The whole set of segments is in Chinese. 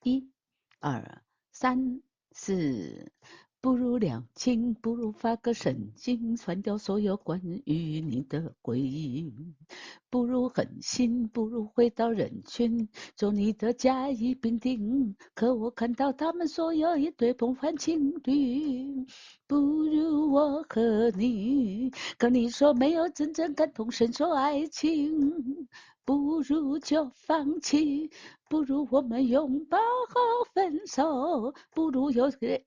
一、二、三、四。不如两清，不如发个神经，删掉所有关于你的回忆。不如狠心，不如回到人群，做你的甲乙丙丁。可我看到他们所有一对梦幻情侣，不如我和你。可你说没有真正感同身受爱情，不如就放弃，不如我们拥抱后分手，不如有个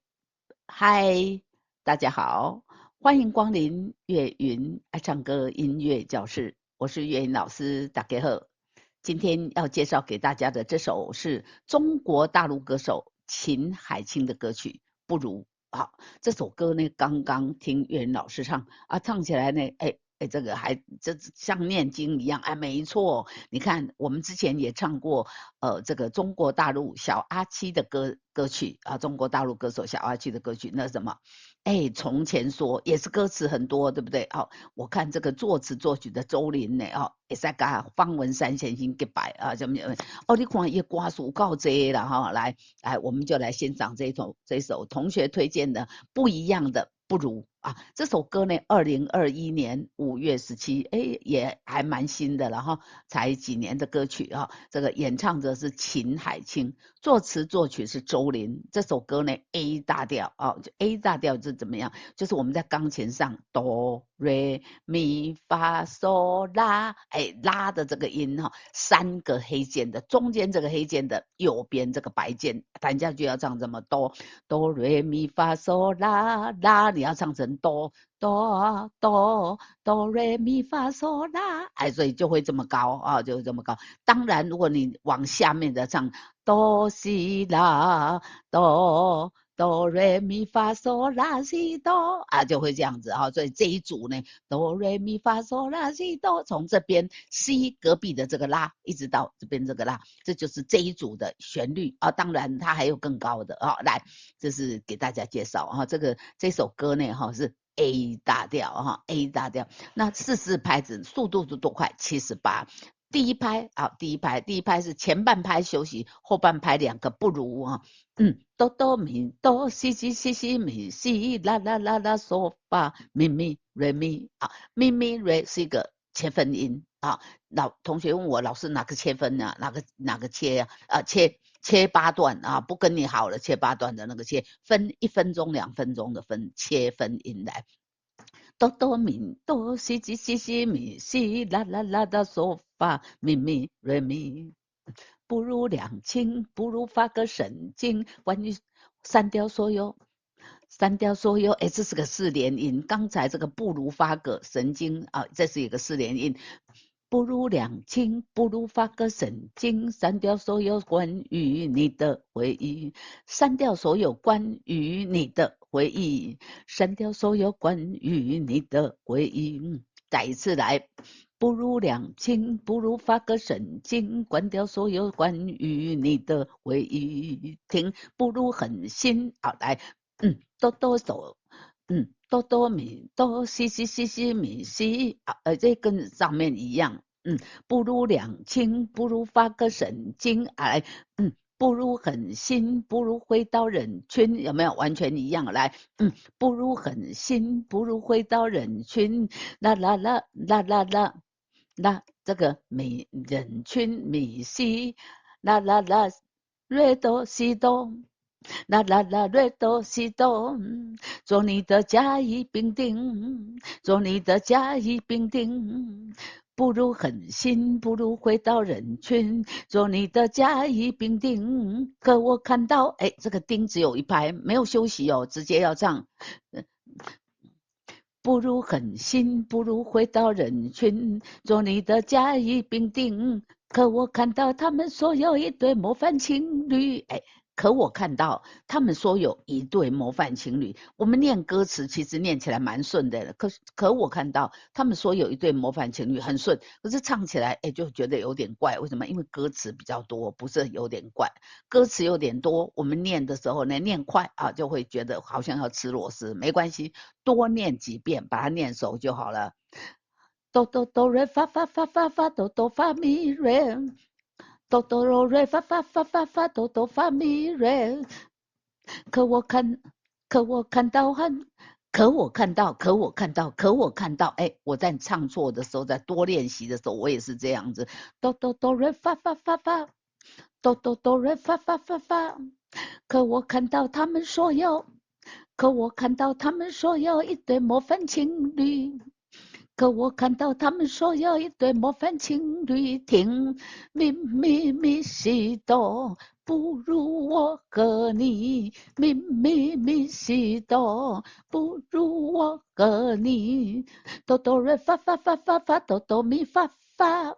嗨，大家好，欢迎光临岳云爱唱歌音乐教室，我是岳云老师，大家好。今天要介绍给大家的这首是中国大陆歌手秦海清的歌曲《不如》。好，这首歌呢，刚刚听岳云老师唱啊，唱起来呢，这个这像念经一样，哎，没错。你看，我们之前也唱过，这个中国大陆小阿七的歌曲啊，中国大陆歌手小阿七的歌曲，那什么，从前说也是歌词很多，对不对？好，我看这个作词作曲的周林呢，也在甲方文山先生结拜啊，什么？你看伊歌词够多了哈，来，我们就来欣赏这首同学推荐的不一样的不如。啊，这首歌呢，2021年5月17，也还蛮新的了哈，才几年的歌曲啊。这个演唱者是秦海清，作词作曲是周林。这首歌呢 A 大调啊，就 A 大调是怎么样？就是我们在钢琴上哆瑞咪发嗦拉，拉的这个音哈，三个黑键的，中间这个黑键的右边这个白键弹下去要唱什么哆瑞咪发嗦拉拉，你要唱成哆瑞咪发嗦拉，所以就会这么高啊，就这么高。当然，如果你往下面的唱哆西拉哆瑞咪发嗦拉西哆啊，就会这样子啊。所以这一组呢，哆瑞咪发嗦拉西哆，从这边 C 隔壁的这个拉，一直到这边这个拉，这就是这一组的旋律啊。当然，它还有更高的啊。来，这是给大家介绍啊。这首歌呢，是 A 大调哈，A 大调。那44拍子，速度是多快？78。第一拍啊，第一拍是前半拍休息，后半拍两个不如啊。哆哆咪哆西西西西咪西啦啦啦啦嗦发咪咪瑞咪啊，咪咪瑞是一个切分音啊。同学问我老师哪个切分呢？哪个切呀？切八段啊，不跟你好了，切八段的那个切，分1分钟、2分钟的分切分音来。哆哆咪哆西西西西咪西啦啦啦的嗦发咪咪瑞咪。不如两清，不如发个神经，关于删掉所有，这是个四连音。刚才这个不如发个神经啊，这是一个四连音。不如两清，不如发个神经，删掉所有关于你的回忆，删掉所有关于你的回忆，删掉所有关于你的回忆。再一次来，不如两清，不如发个神经，关掉所有关于你的回忆。听，不如狠心，好来，哆哆手。哆哆咪哆西西西西咪西啊，这跟上面一样。不如两清，不如发个神经，来，不如狠心，不如回到人群，有没有完全一样？来，不如狠心，不如回到人群，啦啦啦啦啦啦啦，这个人群米西，啦啦啦，瑞哆西哆。啦啦啦，瑞哆西哆，做你的甲乙丙丁，做你的甲乙丙丁。不如狠心，不如回到人群，做你的甲乙丙丁。可我看到，这个丁只有一拍，没有休息哦，直接要唱。不如狠心，不如回到人群，做你的甲乙丙丁。可我看到他们说有一对模范情侣，可我看到他们说有一对模范情侣。我们念歌词其实念起来蛮顺的，可我看到他们说有一对模范情侣很顺，可是唱起来就觉得有点怪。为什么？因为歌词比较多，不是有点怪。歌词有点多，我们念的时候呢，念快啊，就会觉得好像要吃螺丝。没关系，多念几遍，把它念熟就好了。哆哆哆瑞发发发发发哆哆发咪瑞，哆哆哆瑞发发发发发哆哆发咪瑞，可我看到可我看到，哎，我在唱错的时候，在多练习的时候，我也是这样子，哆哆哆瑞发发发发，哆哆哆瑞发发发发，可我看到他们说有一对模范情侣。可我看到他们说有一对模范情侣，听咪咪咪西哆，不如我和你，咪咪咪西哆，不如我和你，哆哆瑞发发发发发，哆哆咪发发，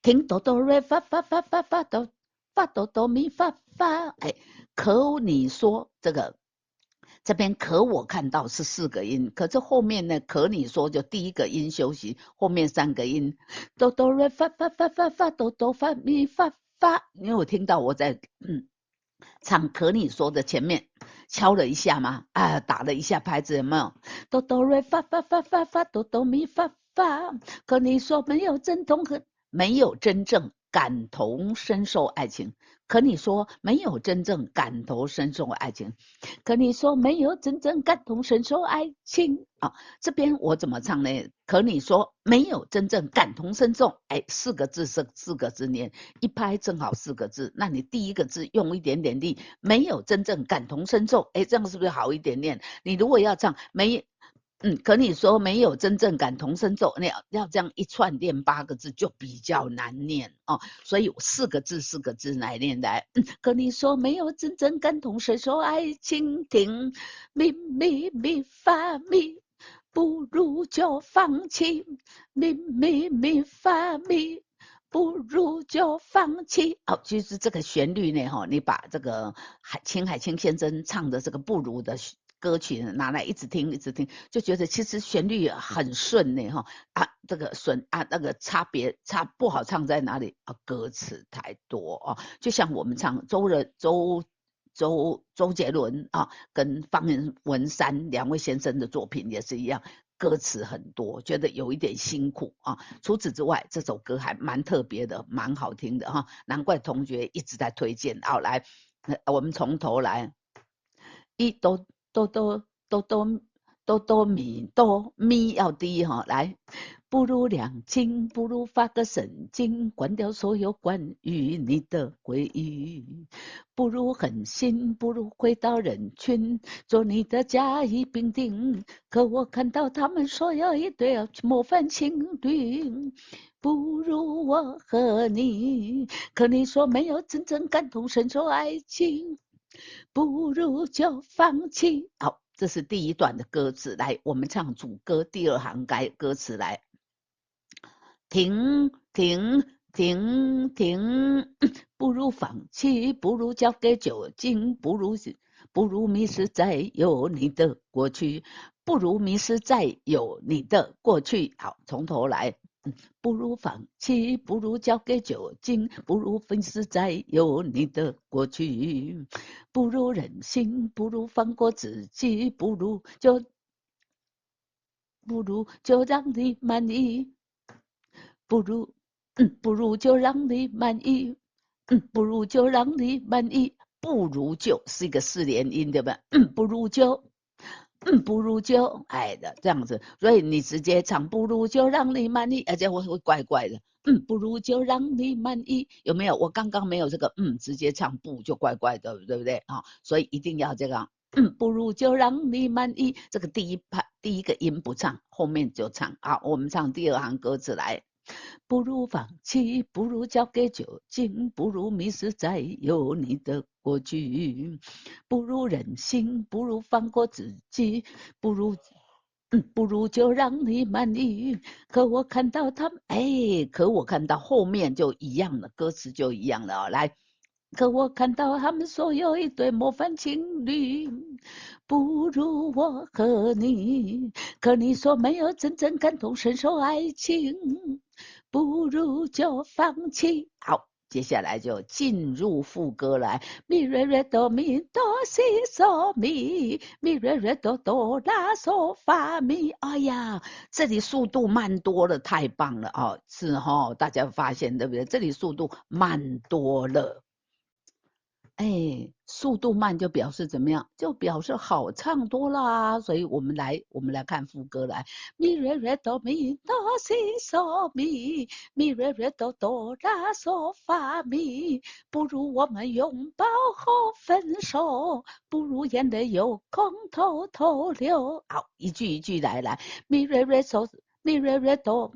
听哆哆瑞发发发发发哆发哆哆咪发发，哎，可你说这个。这边可我看到是4个音，可是后面呢？可你说就第一个音休息，后面3个音，哆哆瑞发发发发发哆哆发咪发发，你有听到我在唱可你说的前面敲了一下吗？啊，打了一下拍子有没有？哆哆瑞发发发发发哆哆咪发发，可你说没有真正感同身受爱情，可你说没有真正感同身受爱情。可你说没有真正感同身受爱情啊，这边我怎么唱呢？可你说没有真正感同身受，哎，4个字是4个字念，一拍正好4个字。那你第一个字用一点点力，没有真正感同身受，哎，这样是不是好一点念？你如果要唱可你说没有真正感同身受，你要这样一串念8个字就比较难念哦，所以4个字来念来。可你说没有真正感同身受爱情，听咪咪咪发咪，不如就放弃，咪咪咪发咪。不如就放弃。哦，就是这个旋律呢，哈，你把这个秦海清先生唱的这个不如的歌曲拿来一直听，一直听，就觉得其实旋律很顺呢，哈啊，这个顺啊，那个差不好唱在哪里啊？歌词太多啊，就像我们唱周杰伦啊，跟方文山2位先生的作品也是一样。歌词很多，觉得有一点辛苦啊。除此之外，这首歌还蛮特别的，蛮好听的哈。难怪同学一直在推荐。好，来，我们从头来。一哆哆哆哆哆哆哆咪哆咪要低哈，来，不如两清，不如发个神经，关掉所有关于你的回忆，不如狠心，不如回到人群，做你的甲乙丙丁。可我看到他们说有一对模范情侣。不如我和你，可你说没有真正感同身受爱情。不如就放弃。好，这是第一段的歌词。来，我们唱主歌第2行歌词来。停停停停，不如放弃，不如交给酒精，不如迷失在有你的过去，不如迷失在有你的过去。好，从头来。不如放弃，不如交给酒精，不如粉饰在有你的过去，不如任性，不如放过自己，不如就让你满意，不如就让你满意，不如就让你满意，不如就是一个4连音，对吧？不如就。不如就哎的这样子，所以你直接唱不如就让你满意，而且会怪怪的。不如就让你满意，有没有？我刚刚没有这个直接唱不就怪怪的，对不对啊？所以一定要这个不如就让你满意，这个第一个音不唱，后面就唱。好，我们唱第2行歌词来。不如放弃，不如交给酒精，不如迷失在有你的过去，不如任性，不如放过自己，不如就让你满意。可我看到他们，可我看到后面就一样了，歌词就一样了。来，可我看到他们说有一对模范情侣，不如我和你。可你说没有真正感同身受爱情，不如就放弃。好，接下来就进入副歌来，咪瑞瑞哆咪哆西嗦咪，咪瑞瑞哆哆拉嗦发咪。哎呀，这里速度慢多了，太棒了哦！是哦，大家发现对不对？这里速度慢多了。哎，速度慢就表示怎么样？就表示好唱多啦。所以我们来看副歌来，咪瑞瑞哆咪哆西嗦咪，咪瑞瑞哆哆拉嗦发咪。不如我们拥抱后分手，不如眼泪有空偷偷流。好，一句一句来，咪瑞瑞嗦，咪瑞瑞哆。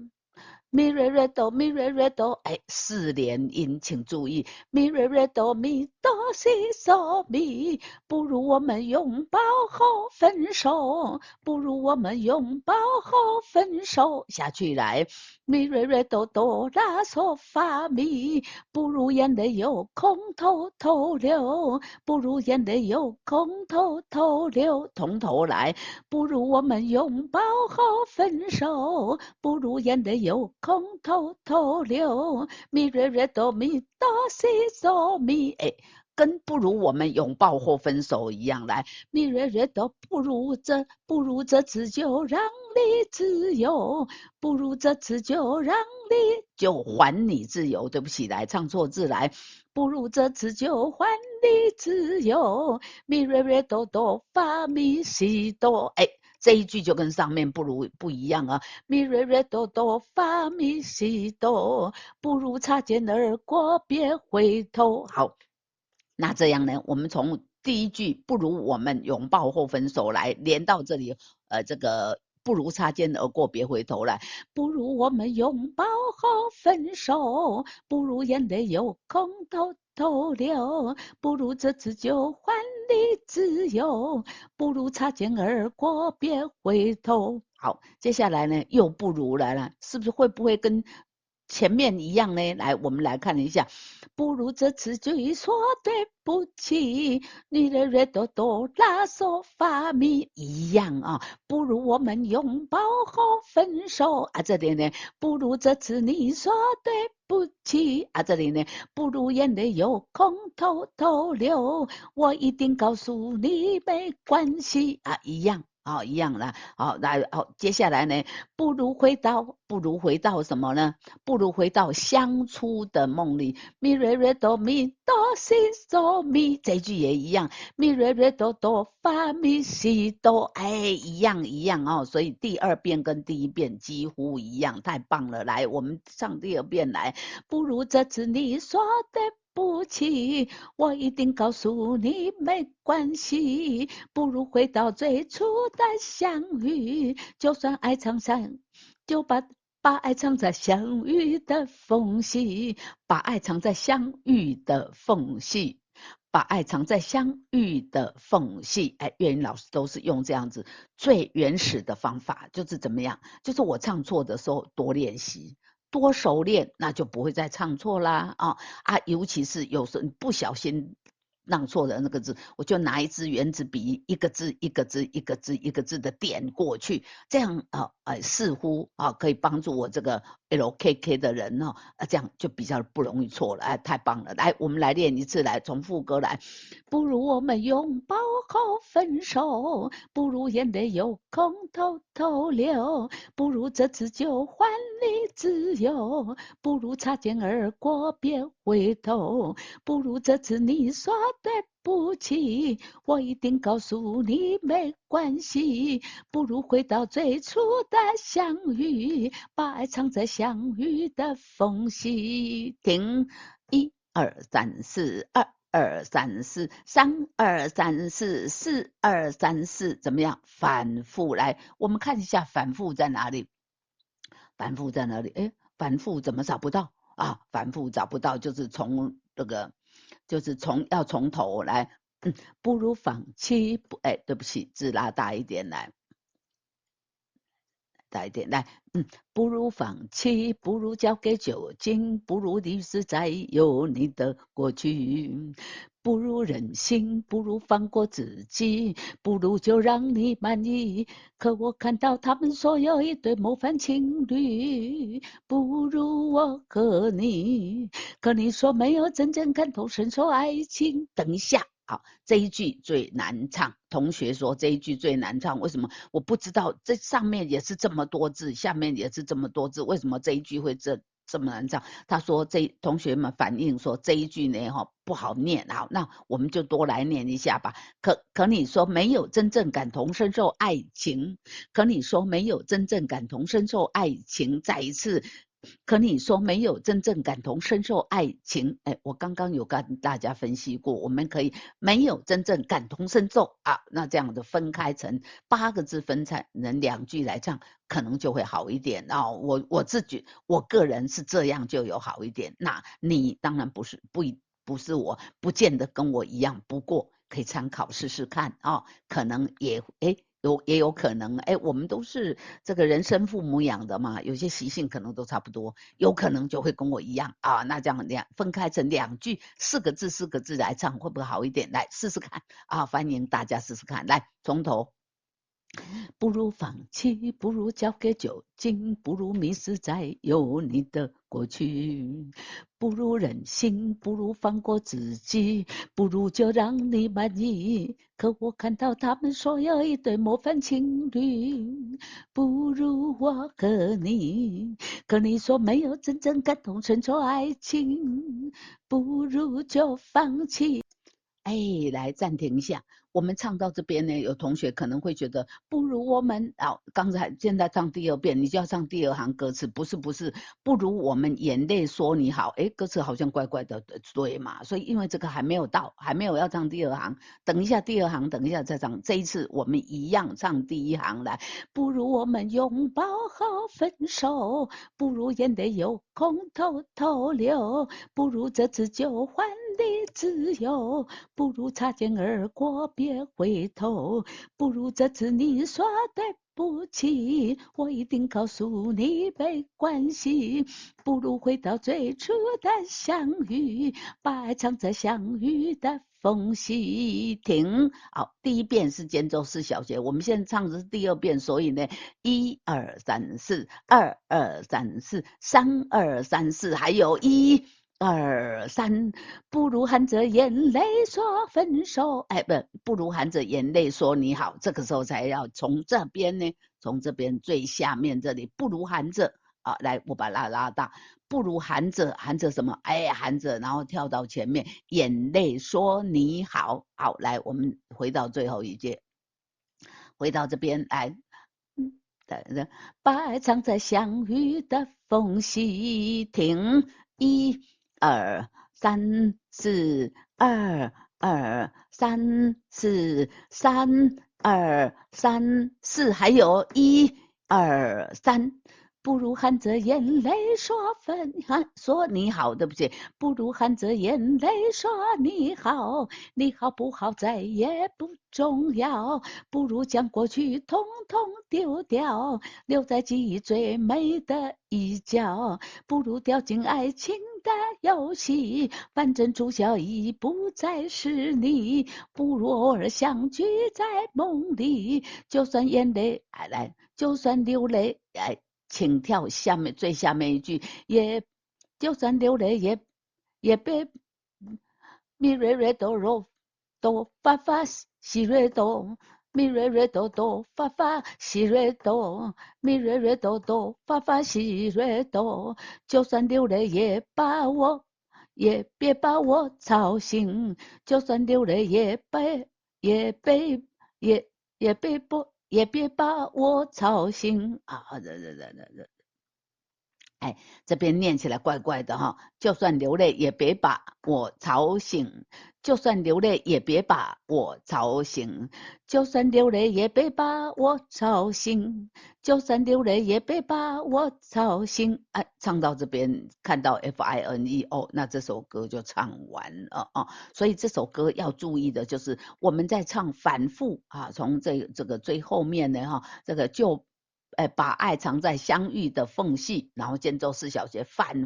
咪瑞瑞哆咪瑞瑞哆，哎，四连音，请注意，咪瑞瑞哆咪哆西嗦咪，不如我们拥抱后分手，不如我们拥抱后分手。下去来，咪瑞瑞哆哆拉嗦发咪，不如眼泪有空偷偷流，不如眼泪有空偷偷流。从头来，不如我们拥抱后分手，不如眼泪有空偷偷流，咪瑞瑞哆咪哆西嗦咪，哎，跟不如我们拥抱或分手一样来，咪瑞瑞哆不如这次就让你自由，不如这次就让你就还你自由，对不起，来唱错字来，不如这次就还你自由，咪瑞瑞哆哆发咪西哆，哎。这一句就跟上面不一样啊，咪瑞瑞哆哆发咪西哆，不如擦肩而过别回头。好，那这样呢，我们从第一句不如我们拥抱或分手来连到这里，这个不如擦肩而过别回头来，不如我们拥抱后分手，不如眼泪有空偷偷流，不如这次就还你自由，不如擦肩而过别回头。好，接下来呢又不如来了，是不是会不会跟前面一样呢？来，我们来看一下，不如这次就说对不起，你的热朵朵拉索发咪一样啊，不如我们拥抱后分手啊，这里呢，不如这次你说对不起啊，这里呢，不如眼泪有空偷偷流，我一定告诉你没关系啊，一样。好，一样啦。好，来，好，接下来呢，不如回到什么呢？不如回到相初的梦里。咪瑞瑞哆咪哆西嗦咪，这句也一样。咪瑞瑞哆哆发咪西哆，哎，一样哦。所以第二遍跟第一遍几乎一样，太棒了。来，我们唱第二遍来。不如这次你说对不起，我一定告诉你没关系。不如回到最初的相遇，就算爱唱散，就把爱藏在相遇的缝隙，把爱藏在相遇的缝隙，把爱藏在相遇的缝隙。哎，岳云老师都是用这样子最原始的方法，就是怎么样？就是我唱错的时候多练习。多熟练，那就不会再唱错啦尤其是有时候你不小心让错了那个字，我就拿一支圆珠笔，一个字一个字一个字一个字的点过去，这样似乎可以帮助我这个 LKK 的人这样就比较不容易错了，太棒了！来，我们来练一次，来从副歌来，不如我们拥抱后分手，不如眼泪有空偷偷流，不如这次就还你自由，不如擦肩而过别回头，不如这次你说对不起，我一定告诉你没关系，不如回到最初的相遇，把爱藏在相遇的缝隙。停，一二三四，二三四，三二三四，四二三四，怎么样？反复来，我们看一下反复在哪里？反复在哪里？哎，反复怎么找不到啊？反复找不到，就是从这个，就是要从头来。不如放弃，对不起，字拉大一点来。大一点来，不如放弃，不如交给酒精，不如你是在有你的过去，不如如任性，不如放过自己，不如就让你满意。可我看到他们说有一对模范情侣，不如我和你。可你说没有真正感同身受爱情。等一下。好，这一句最难唱。同学说这一句最难唱，为什么？我不知道，这上面也是这么多字，下面也是这么多字，为什么这一句会这么难唱？他说同学们反映说这一句呢不好念。好，那我们就多来念一下吧。可你说没有真正感同身受爱情，可你说没有真正感同身受爱情，再一次。可你说没有真正感同身受爱情，我刚刚有跟大家分析过，我们可以没有真正感同身受啊，那这样的分开成8个字分成2句来唱，可能就会好一点啊。我个人是这样就有好一点，那你当然不是我，不见得跟我一样，不过可以参考试试看啊，可能也有可能，我们都是这个人生父母养的嘛，有些习性可能都差不多，有可能就会跟我一样啊。那这样分开成2句，4个字来唱，会不会好一点？来试试看啊，欢迎大家试试看。来，从头。不如放弃，不如交给酒精，不如迷失在有你的过去，不如任性，不如放过自己，不如就让你满意。可我看到他们说有一对模范情侣，不如我和你。可你说没有真正感同身受爱情，不如就放弃。来暂停一下，我们唱到这边呢，有同学可能会觉得不如我们现在唱第2遍，你就要唱第2行歌词，不是，不如我们眼泪说你好，歌词好像怪怪的，对嘛？所以因为这个还没有到，还没有要唱第2行，等一下第2行，等一下再唱。这一次我们一样唱第1行来，不如我们拥抱后分手，不如眼泪有空偷偷流，不如这次就还你自由。不如擦肩而过别回头，不如这次你说对不起，我一定告诉你没关系。不如回到最初的相遇，把爱藏在相遇的缝隙。停。好，第1遍是间奏4小节，我们现在唱的是第2遍，所以呢，1 2 3 4 2 2 3 4 3 2 3 4，还有1 2 3，不如含着眼泪说分手，不如含着眼泪说你好。这个时候才要从这边呢，从这边最下面这里，不如含着来，我把它拉大，不如含着什么？含着，然后跳到前面，眼泪说你好。好，来，我们回到最后一节，回到这边来。把爱藏在相遇的缝隙。停。1 2 3 4 2 2 3 4 3 2 3 4，还有1 2 3。不如含着眼泪说你好，对不起，不如含着眼泪说你好，你好不好再也不重要，不如将过去统统丢掉，留在记忆最美的一角，不如掉进爱情的游戏，反正主角已不再是你，不如偶尔相聚在梦里，就算眼泪来，就算流泪请跳最下面一句，就算流泪也别咪瑞瑞哆哆哆发发西瑞哆，咪瑞瑞哆哆发发西瑞哆，咪瑞瑞哆哆发发西瑞哆，就算流泪也别把我吵醒，就算流泪也别把我吵醒啊！这边念起来怪怪的哈，就算流泪也别把我吵醒，就算流泪也别把我吵醒，就算流泪也别把我吵醒，就算流泪也别把我吵醒。唱到这边看到 FINE 那这首歌就唱完了所以这首歌要注意的就是我们在唱反复从这个最后面呢这个就把爱藏在相遇的缝隙，然后间奏4小节，反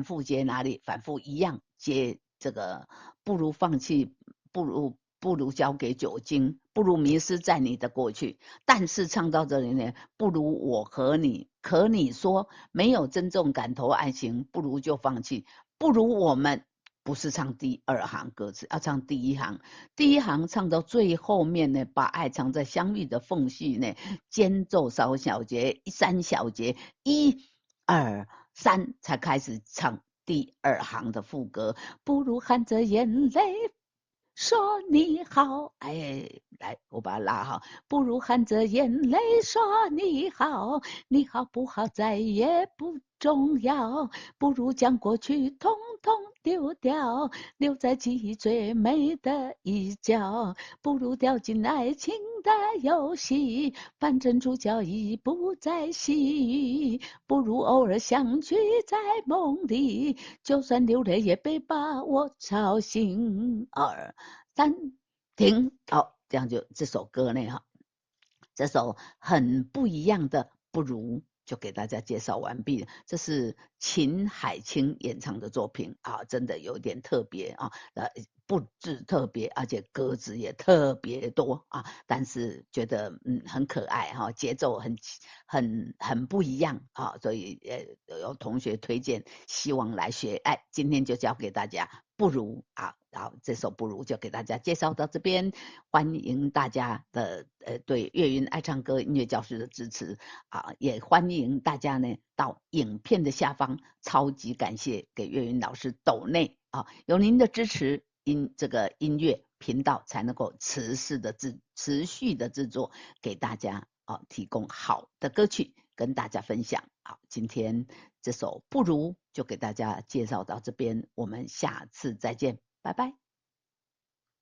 复接哪里？反复一样接这个，不如放弃，不如交给酒精，不如迷失在你的过去。但是唱到这里呢，不如我和你，可你说没有真正感投爱情，不如就放弃，不如我们。不是唱第二行歌词，要唱第一行。第一行唱到最后面呢，把爱藏在相遇的缝隙呢，间奏少小节，三小节，一、二、三才开始唱第二行的副歌。不如含着眼泪说你好，哎，来，我把它拉好。不如含着眼泪说你好，你好不好再也不重要。不如将过去统统丢掉，留在记忆最美的一角。不如掉进爱情的游戏，反正主角已不再戏语。不如偶尔相聚在梦里，就算流泪也别把我吵醒。二三停，好，这样就这首歌呢，哈，这首很不一样的，不如就给大家介绍完毕了。这是秦海清演唱的作品啊，真的有点特别啊，布置特别，而且歌词也特别多啊，但是觉得很可爱哈、节奏很不一样啊，所以有同学推荐，希望来学，哎，今天就教给大家不如啊。好，这首不如就给大家介绍到这边，欢迎大家的对岳云爱唱歌音乐教室的支持啊，也欢迎大家呢到影片的下方，超级感谢给岳云老师抖内啊，有您的支持，这个音乐频道才能够持续的制作，给大家啊提供好的歌曲跟大家分享。好，今天这首不如就给大家介绍到这边，我们下次再见，拜拜。